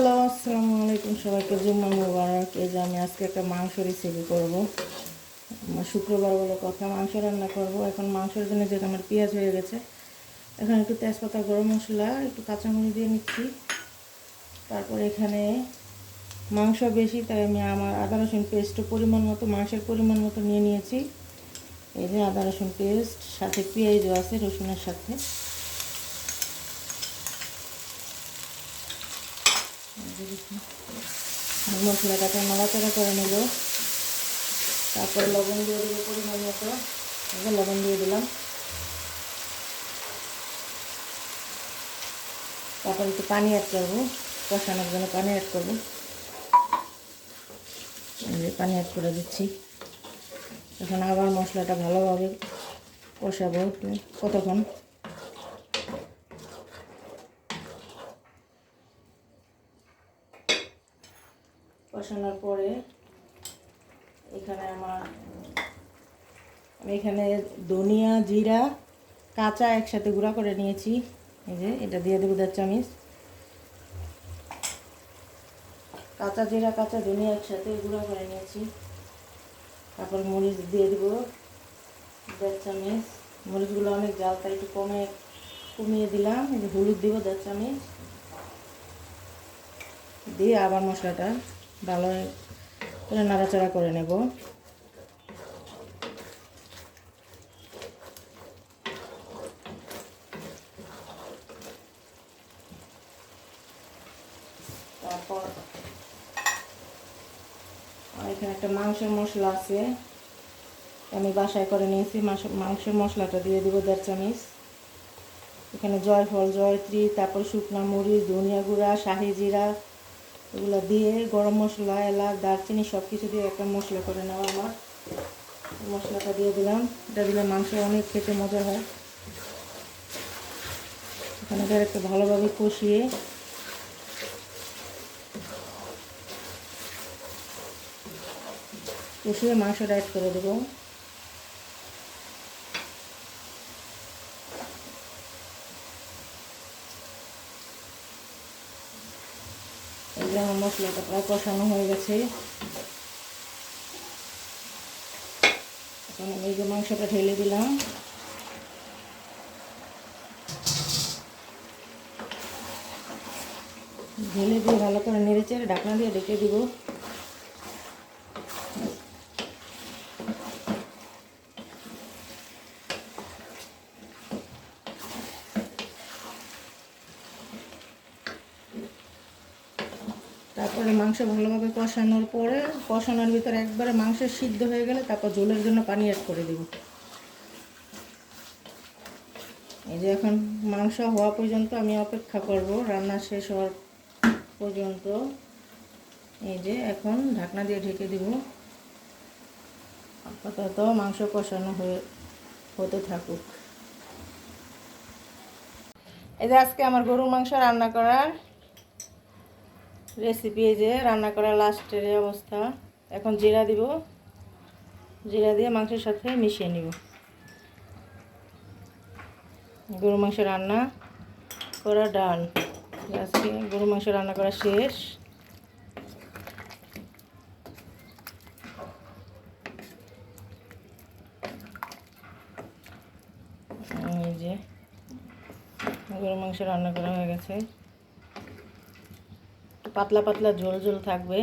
Hello, আসসালামু আলাইকুম সবাইকে, জুম্মা মুবারক। এই যে আমি আজকে একটা মাংস রেসিপি করব। শুক্রবার বলে কথা, মাংস রান্না করব। এখন মাংসের জন্য যেহেতু আমার পেঁয়াজ হয়ে গেছে, এখন একটু তেজপাতা, গরম মশলা, একটু কাঁচামরিচ দিয়ে নিচ্ছি। তারপর এখানে মাংস বেশি, তাই আমি আমার আদা রসুন পেস্টও পরিমাণ মতো, মাংসের পরিমাণ মতো নিয়ে নিয়েছি। এই যে আদা রসুন পেস্ট, সাথে পেঁয়াজও আছে রসুনের সাথে। মশলাটাকে নাড়াচাড়া করে নেব। তারপর লবণ দিয়ে দেবো পরিমাণ মতো। লবণ দিয়ে দিলাম। তারপর একটু পানি অ্যাড করবো, কষানোর জন্য পানি অ্যাড করবো। পানি অ্যাড করে দিচ্ছি। এখন আবার মশলাটা ভালোভাবে কষাবো একটু কতক্ষণ। কষানোর পরে আমি এখানে ধনিয়া, জিরা, কাঁচা একসাথে গুঁড়া করে নিয়েছি। এই যে এটা দিয়ে দেবো 1.5 চামচ। কাঁচা জিরা, কাঁচা ধনিয়া একসাথে গুঁড়া করে নিয়েছি। তারপর মরিচ দিয়ে দেবো 1.5 চামচ। মরিচগুলো অনেক জাল, তাই একটু কমিয়ে দিলাম। এই যে হলুদ দিব 1.5 চামচ। দিয়ে আবার মশলাটা ভালো করে নাড়াচাড়া করে নেব। তারপর এখানে একটা মাংসের মশলা আছে, আমি বাসায় করে নিয়েছি। মাংসের মশলাটা দিয়ে দেবো 1.5 চামচ। এখানে জয়ফল, জয়ত্রী, তারপর শুকনো মরিচ, ধনিয়া গুঁড়া, শাহি জিরা, এগুলো দিয়ে গরম মশলা, এলাচ, দারচিনি সব কিছু দিয়ে একটা মশলা করে নেওয়া আমার। মশলাটা দিয়ে দিলাম। এটা দিলে মাংস অনেক খেতে মজা হয়। এখানে একটু ভালোভাবে কষিয়ে মাংসটা অ্যাড করে দেবো। এই যে আমার মশলাটা প্রায় কষানো হয়ে গেছে। এখন আমি এই যে মাংসটা ঢেলে দিলাম। ঢেলে দিয়ে ভালো করে নেড়েচেড়ে ঢাকনা দিয়ে ঢেকে দিব। তারপরে মাংস ভালোভাবে কষানোর ভিতরে একবারে মাংস সিদ্ধ হয়ে গেলে তারপর ঝোলের জন্য পানি অ্যাড করে দেব। এই যে এখন মাংস হওয়া পর্যন্ত আমি অপেক্ষা করব, রান্না শেষ হওয়ার পর্যন্ত। এই যে এখন ঢাকনা দিয়ে ঢেকে দিব। আপাতত মাংস কষানো হতে থাকুক। এই যে আজকে আমার গরুর মাংস রান্না করার রেসিপি, এই যে রান্না করার লাস্টের অবস্থা। এখন জিরা দিব, জিরা দিয়ে মাংসের সাথে মিশিয়ে নিব। গরু মাংস রান্না করা ডান। আজকে গরু মাংস রান্না করা শেষ। এই যে গরু মাংস রান্না করা হয়ে গেছে। পাতলা পাতলা ঝোল ঝোল থাকবে।